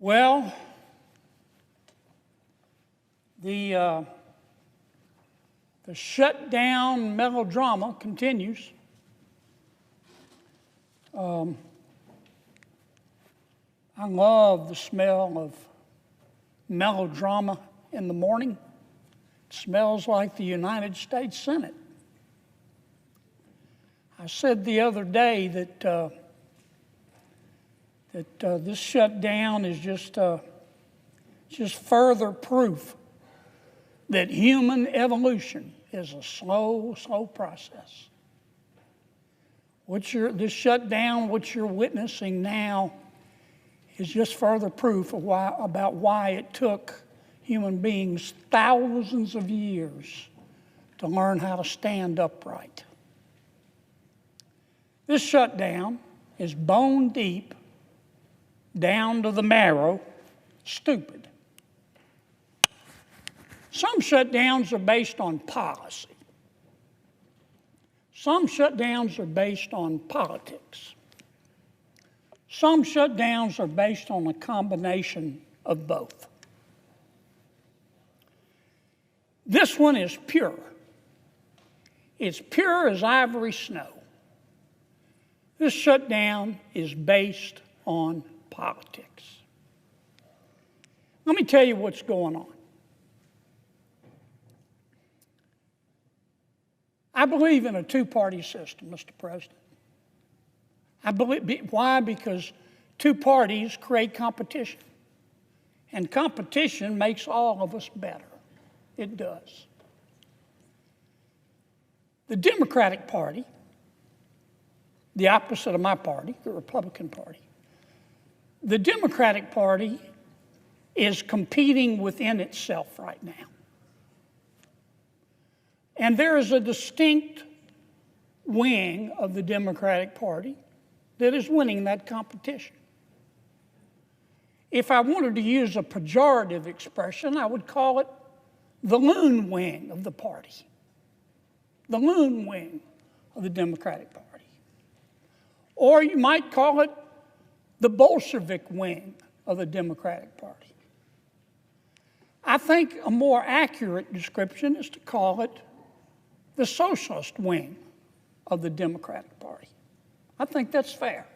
Well, the shutdown melodrama continues. I love the smell of melodrama in the morning. It smells like the United States Senate. I said the other day that this shutdown is just further proof that human evolution is a slow process. This shutdown, what you're witnessing now, is just further proof of why it took human beings thousands of years to learn how to stand upright. This shutdown is bone deep, down to the marrow, stupid. Some shutdowns are based on policy. Some shutdowns are based on politics. Some shutdowns are based on a combination of both. This one is pure. It's pure as ivory snow. This shutdown is based on politics. Let me tell you what's going on. I believe in a two-party system, Mr. President. Why? Because two parties create competition. And competition makes all of us better. It does. The Democratic Party, the opposite of my party, the Republican Party, the Democratic Party is competing within itself right now. And there is a distinct wing of the Democratic Party that is winning that competition. If I wanted to use a pejorative expression, I would call it the loon wing of the party. The loon wing of the Democratic Party. Or you might call it the Bolshevik wing of the Democratic Party. I think a more accurate description is to call it the socialist wing of the Democratic Party. I think that's fair.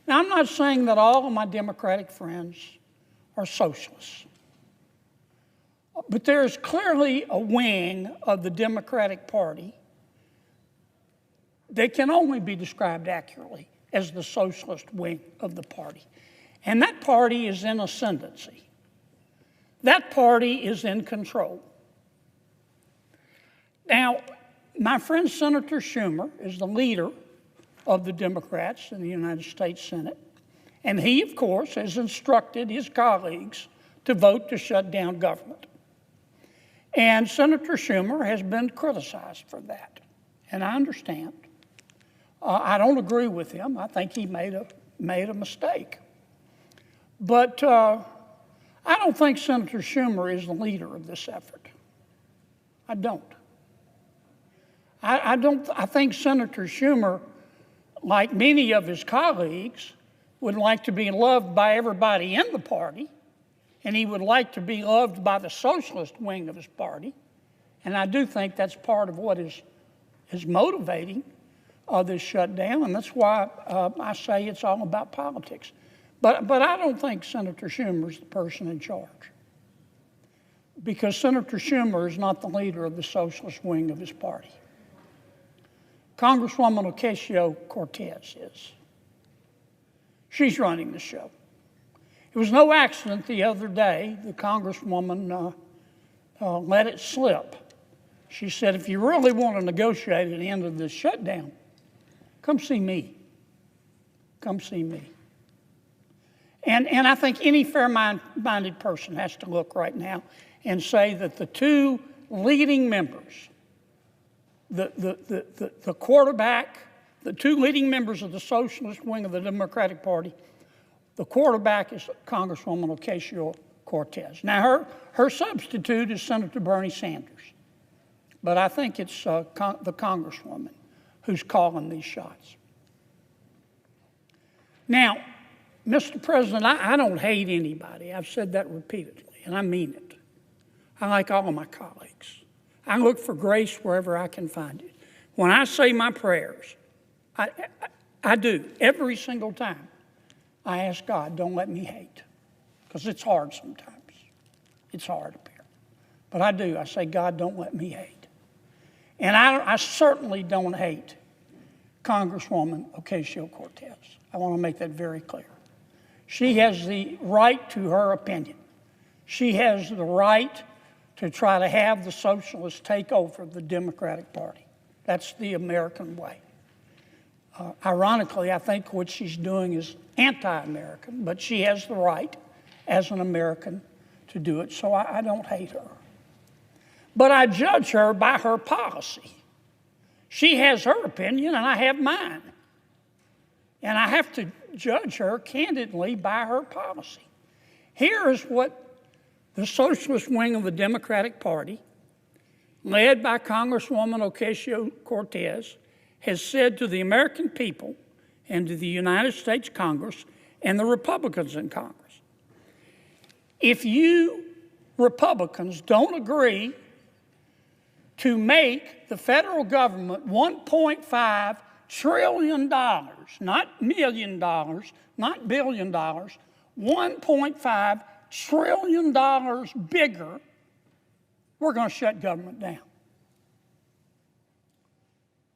Now, I'm not saying that all of my Democratic friends are socialists, but there is clearly a wing of the Democratic Party that can only be described accurately as the socialist wing of the party. And that party is in ascendancy. That party is in control. Now, my friend Senator Schumer is the leader of the Democrats in the United States Senate. And he, of course, has instructed his colleagues to vote to shut down government. And Senator Schumer has been criticized for that. And I understand. I don't agree with him. I think he made a mistake. But I don't think Senator Schumer is the leader of this effort. I don't. I think Senator Schumer, like many of his colleagues, would like to be loved by everybody in the party, and he would like to be loved by the socialist wing of his party. And I do think that's part of what is motivating this shutdown, and that's why I say it's all about politics. But I don't think Senator Schumer is the person in charge, because Senator Schumer is not the leader of the socialist wing of his party. Congresswoman Ocasio-Cortez is. She's running the show. It was no accident the other day the Congresswoman let it slip. She said, if you really want to negotiate at the end of this shutdown, come see me. Come see me. And I think any fair-minded person has to look right now and say that the two leading members, the quarterback, the two leading members of the socialist wing of the Democratic Party, the quarterback is Congresswoman Ocasio-Cortez. Now, her substitute is Senator Bernie Sanders. But I think it's the Congresswoman who's calling these shots. Now, Mr. President, I don't hate anybody. I've said that repeatedly, and I mean it. I like all of my colleagues. I look for grace wherever I can find it. When I say my prayers, I do. Every single time, I ask God, don't let me hate. Because it's hard sometimes. It's hard up here. But I do. I say, God, don't let me hate. And I certainly don't hate Congresswoman Ocasio-Cortez. I want to make that very clear. She has the right to her opinion. She has the right to try to have the socialists take over the Democratic Party. That's the American way. Ironically, I think what she's doing is anti-American, but she has the right as an American to do it, so I don't hate her. But I judge her by her policy. She has her opinion, and I have mine. And I have to judge her candidly by her policy. Here is what the socialist wing of the Democratic Party, led by Congresswoman Ocasio-Cortez, has said to the American people and to the United States Congress and the Republicans in Congress. If you Republicans don't agree to make the federal government $1.5 trillion, not $1 million, not $1 billion, $1.5 trillion bigger, we're going to shut government down.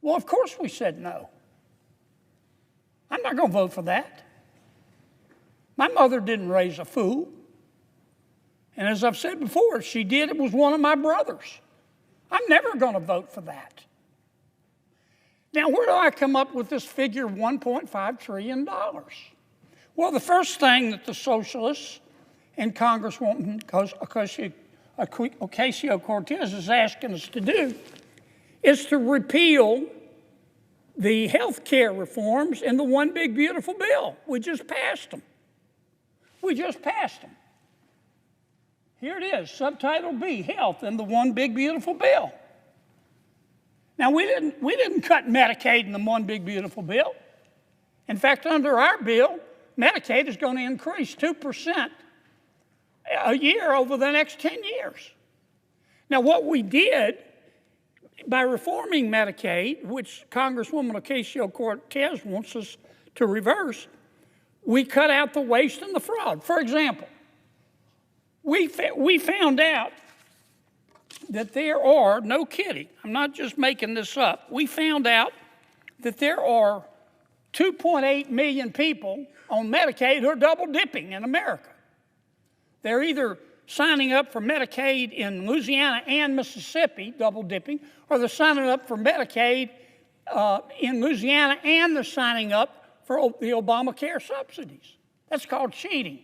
Well, of course we said no. I'm not going to vote for that. My mother didn't raise a fool. And as I've said before, if she did, it was one of my brothers. I'm never going to vote for that. Now, where do I come up with this figure of $1.5 trillion? Well, the first thing that the socialists and Congresswoman Ocasio-Cortez is asking us to do is to repeal the health care reforms in the One Big Beautiful Bill. We just passed them. Here it is, Subtitle B, Health in the One Big Beautiful Bill. Now, we didn't cut Medicaid in the One Big Beautiful Bill. In fact, under our bill, Medicaid is going to increase 2% a year over the next 10 years. Now, what we did by reforming Medicaid, which Congresswoman Ocasio-Cortez wants us to reverse, we cut out the waste and the fraud. For example, we found out that there are, no kidding, I'm not just making this up, we found out that there are 2.8 million people on Medicaid who are double dipping in America. They're either signing up for Medicaid in Louisiana and Mississippi, double dipping, or they're signing up for Medicaid in Louisiana and they're signing up for the Obamacare subsidies. That's called cheating.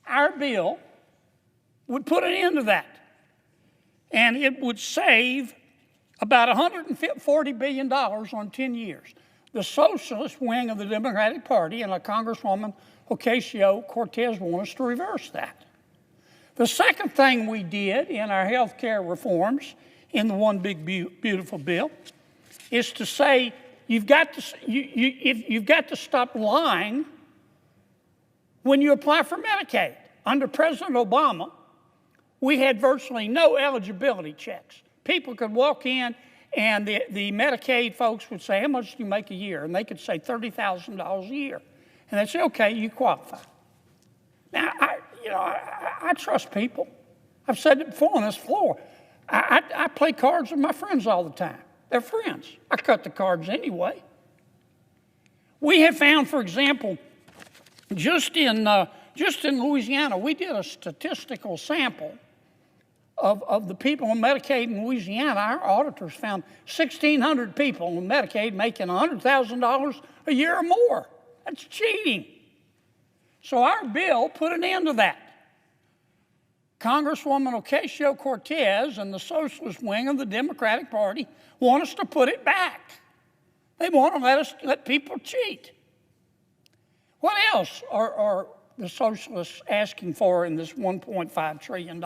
Our bill would put an end to that. And it would save about $140 billion on 10 years. The socialist wing of the Democratic Party and Congresswoman Ocasio-Cortez want us to reverse that. The second thing we did in our health care reforms in the One Big Beautiful Bill is to say you've got to stop lying when you apply for Medicaid. Under President Obama, we had virtually no eligibility checks. People could walk in and the Medicaid folks would say, how much do you make a year? And they could say $30,000 a year. And they'd say, okay, you qualify. Now, I trust people. I've said it before on this floor. I play cards with my friends all the time. They're friends. I cut the cards anyway. We have found, for example, just in Louisiana, we did a statistical sample of the people on Medicaid in Louisiana. Our auditors found 1,600 people on Medicaid making $100,000 a year or more. That's cheating. So our bill put an end to that. Congresswoman Ocasio-Cortez and the socialist wing of the Democratic Party want us to put it back. They want to let people cheat. What else are the socialists asking for in this $1.5 trillion?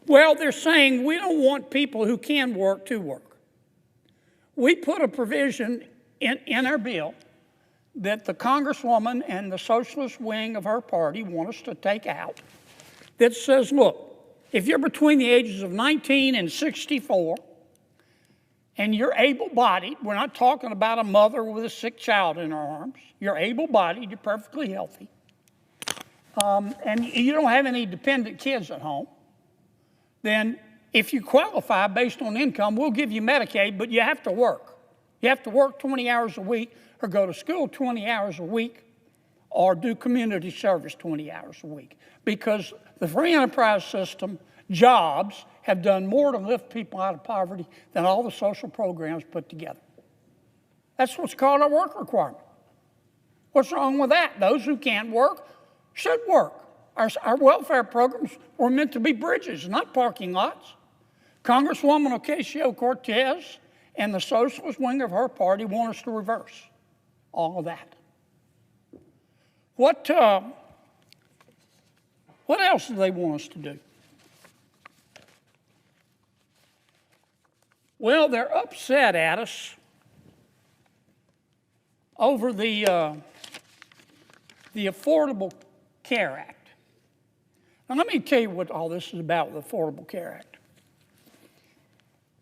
Well, they're saying we don't want people who can work to work. We put a provision in our bill that the Congresswoman and the socialist wing of her party want us to take out that says, look, if you're between the ages of 19 and 64 and you're able-bodied, we're not talking about a mother with a sick child in her arms, you're able-bodied, you're perfectly healthy, and you don't have any dependent kids at home, then if you qualify based on income, we'll give you Medicaid, but you have to work. You have to work 20 hours a week or go to school 20 hours a week or do community service 20 hours a week. Because the free enterprise system, jobs, have done more to lift people out of poverty than all the social programs put together. That's what's called a work requirement. What's wrong with that? Those who can't work should work. Our welfare programs were meant to be bridges, not parking lots. Congresswoman Ocasio-Cortez and the socialist wing of her party want us to reverse all of that. What else do they want us to do? Well, they're upset at us over the Affordable Care Act. Now, let me tell you what all this is about with the Affordable Care Act.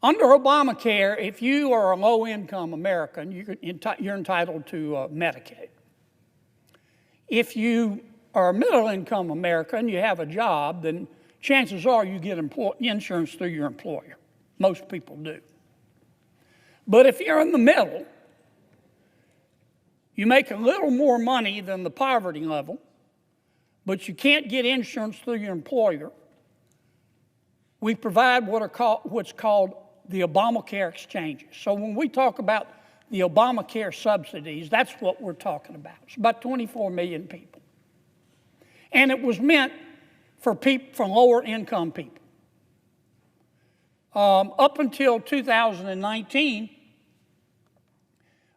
Under Obamacare, if you are a low-income American, you're entitled to Medicaid. If you are a middle-income American, you have a job, then chances are you get insurance through your employer. Most people do. But if you're in the middle, you make a little more money than the poverty level, but you can't get insurance through your employer, we provide what's called the Obamacare exchanges. So when we talk about the Obamacare subsidies, that's what we're talking about. It's about 24 million people. And it was meant for lower income people. Up until 2019,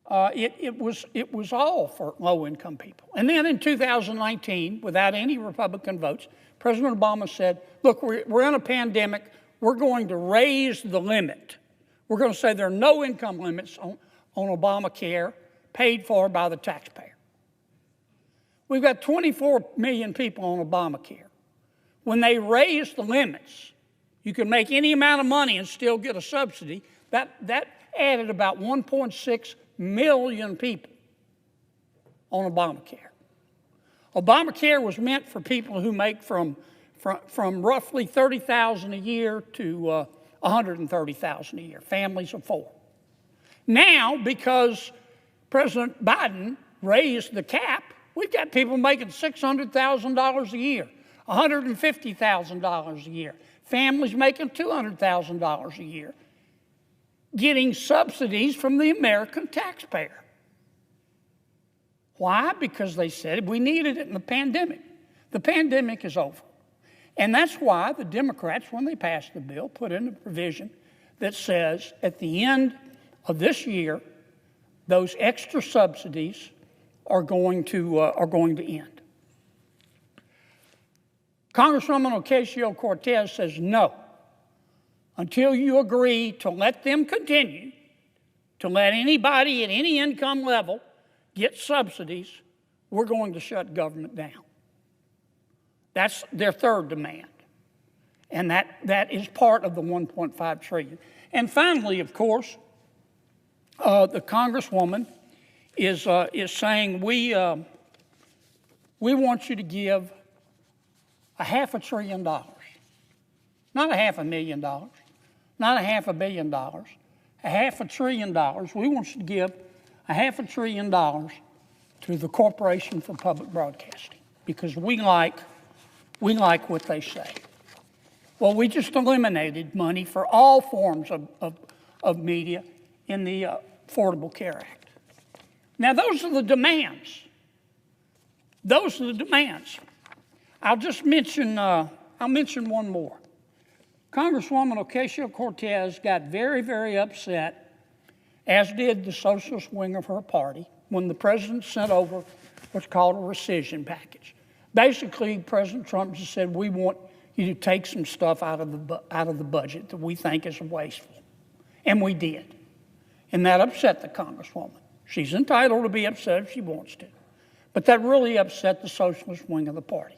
it was all for low income people. And then in 2019, without any Republican votes, President Obama said, look, we're in a pandemic. We're going to raise the limit. We're going to say there are no income limits on Obamacare paid for by the taxpayer. We've got 24 million people on Obamacare. When they raised the limits, you can make any amount of money and still get a subsidy. That added about 1.6 million people on Obamacare. Obamacare was meant for people who make from roughly $30,000 a year to $130,000 a year, families of four. Now, because President Biden raised the cap, we've got people making $600,000 a year, $150,000 a year, families making $200,000 a year, getting subsidies from the American taxpayer. Why? Because they said we needed it in the pandemic. The pandemic is over. And that's why the Democrats, when they passed the bill, put in a provision that says at the end of this year, those extra subsidies are going to end. Congresswoman Ocasio-Cortez says no. Until you agree to let them continue, to let anybody at any income level get subsidies, we're going to shut government down. That's their third demand. And that is part of the $1.5 trillion. And finally, of course, the Congresswoman is saying we want you to give $500 billion, not $500,000, not $500 million, $500 billion. We want you to give $500 billion to the Corporation for Public Broadcasting because we like what they say. Well, we just eliminated money for all forms of media in the Affordable Care Act. Now, those are the demands. Those are the demands. I'll mention one more. Congresswoman Ocasio-Cortez got very, very upset, as did the socialist wing of her party, when the president sent over what's called a rescission package. Basically, President Trump just said, we want you to take some stuff out of the budget that we think is wasteful. And we did. And that upset the Congresswoman. She's entitled to be upset if she wants to. But that really upset the socialist wing of the party.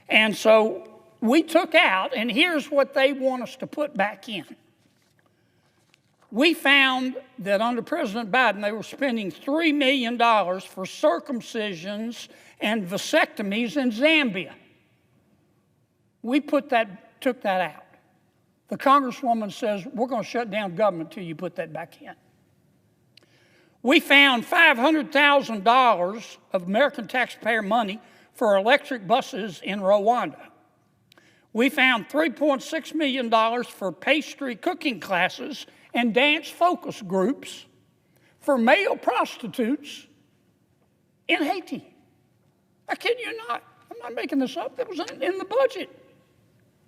And so we took out, and here's what they want us to put back in. We found that under President Biden, they were spending $3 million for circumcisions and vasectomies in Zambia. We took that out. The Congresswoman says, we're going to shut down government until you put that back in. We found $500,000 of American taxpayer money for electric buses in Rwanda. We found $3.6 million for pastry cooking classes and dance focus groups for male prostitutes in Haiti. I kid you not. I'm not making this up. That was in the budget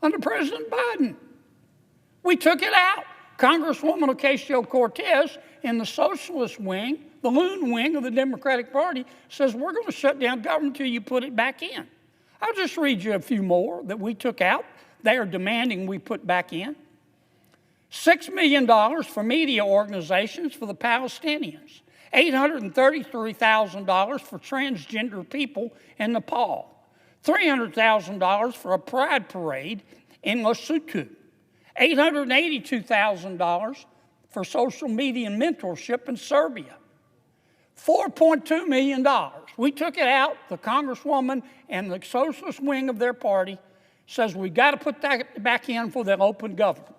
under President Biden. We took it out. Congresswoman Ocasio-Cortez in the socialist wing, the loon wing of the Democratic Party, says we're going to shut down government until you put it back in. I'll just read you a few more that we took out. They are demanding we put back in. $6 million for media organizations for the Palestinians. $833,000 for transgender people in Nepal. $300,000 for a pride parade in Lesotho. $882,000 for social media mentorship in Serbia. $4.2 million. We took it out. The Congresswoman and the socialist wing of their party says we've got to put that back in for the open government.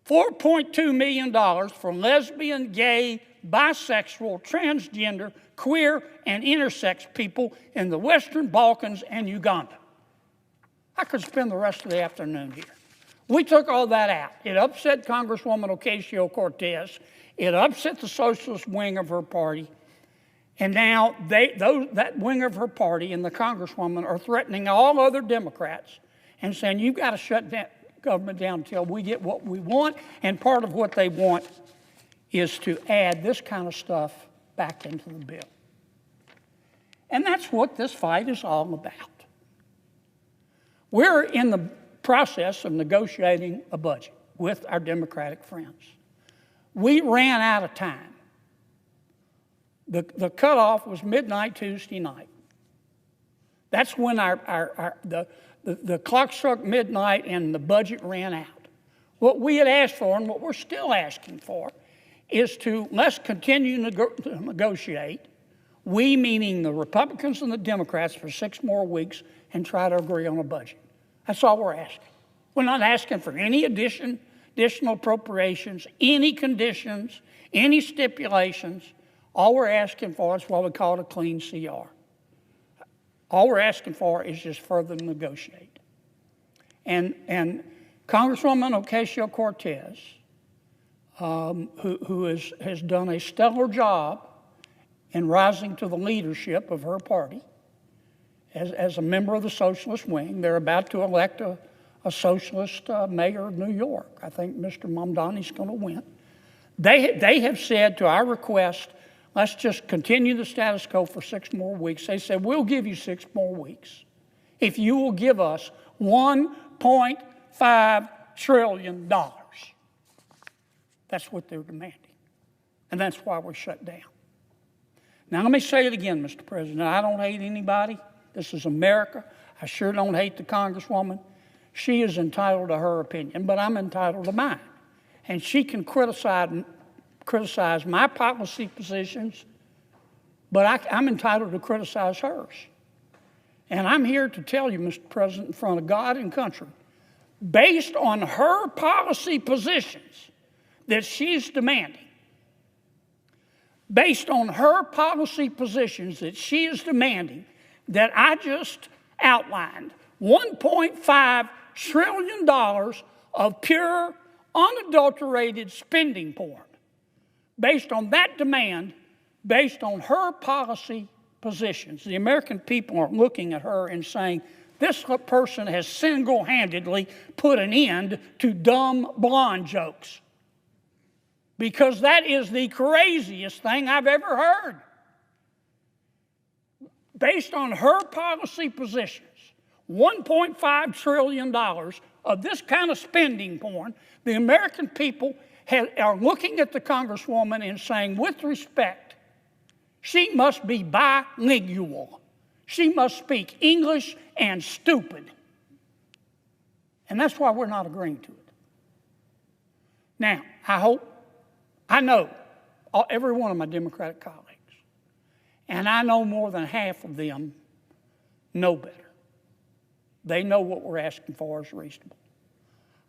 $4.2 million for lesbian, gay, bisexual, transgender, queer, and intersex people in the Western Balkans and Uganda. I could spend the rest of the afternoon here. We took all that out. It upset Congresswoman Ocasio-Cortez. It upset the socialist wing of her party. And now that wing of her party and the Congresswoman are threatening all other Democrats and saying, you've got to shut that government down until we get what we want. And part of what they want is to add this kind of stuff back into the bill. And that's what this fight is all about. We're in the process of negotiating a budget with our Democratic friends. We ran out of time. The cutoff was midnight Tuesday night. That's when the clock struck midnight and the budget ran out. What we had asked for and what we're still asking for is let's continue to negotiate, we meaning the Republicans and the Democrats, for 6 more weeks and try to agree on a budget. That's all we're asking. We're not asking for any additional appropriations, any conditions, any stipulations. All we're asking for is what we call a clean CR. All we're asking for is just further negotiate. And Congresswoman Ocasio-Cortez, who has done a stellar job in rising to the leadership of her party as a member of the socialist wing. They're about to elect a socialist mayor of New York. I think Mr. Mamdani's going to win. They have said to our request, let's just continue the status quo for 6 more weeks. They said, we'll give you 6 more weeks if you will give us $1.5 trillion. That's what they're demanding. And that's why we're shut down. Now, let me say it again, Mr. President. I don't hate anybody. This is America. I sure don't hate the Congresswoman. She is entitled to her opinion, but I'm entitled to mine. And she can criticize my policy positions, but I'm entitled to criticize hers. And I'm here to tell you, Mr. President, in front of God and country, based on her policy positions that she's demanding, based on her policy positions that she is demanding, that I just outlined, $1.5 trillion of pure, unadulterated spending porn. Based on that demand, based on her policy positions, the American people are looking at her and saying, this person has single-handedly put an end to dumb blonde jokes. Because that is the craziest thing I've ever heard. Based on her policy positions, $1.5 trillion of this kind of spending porn, the American people are looking at the Congresswoman and saying, with respect, she must be bilingual. She must speak English and stupid. And that's why we're not agreeing to it. Now, I know every one of my Democratic colleagues, and I know more than half of them know better. They know what we're asking for is reasonable.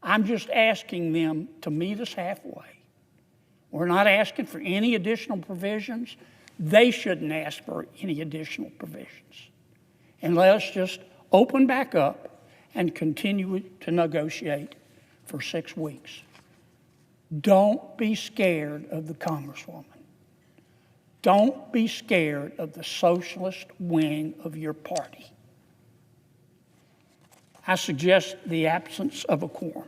I'm just asking them to meet us halfway. We're not asking for any additional provisions. They shouldn't ask for any additional provisions. And let us just open back up and continue to negotiate for 6 weeks. Don't be scared of the Congresswoman. Don't be scared of the socialist wing of your party. I suggest the absence of a quorum.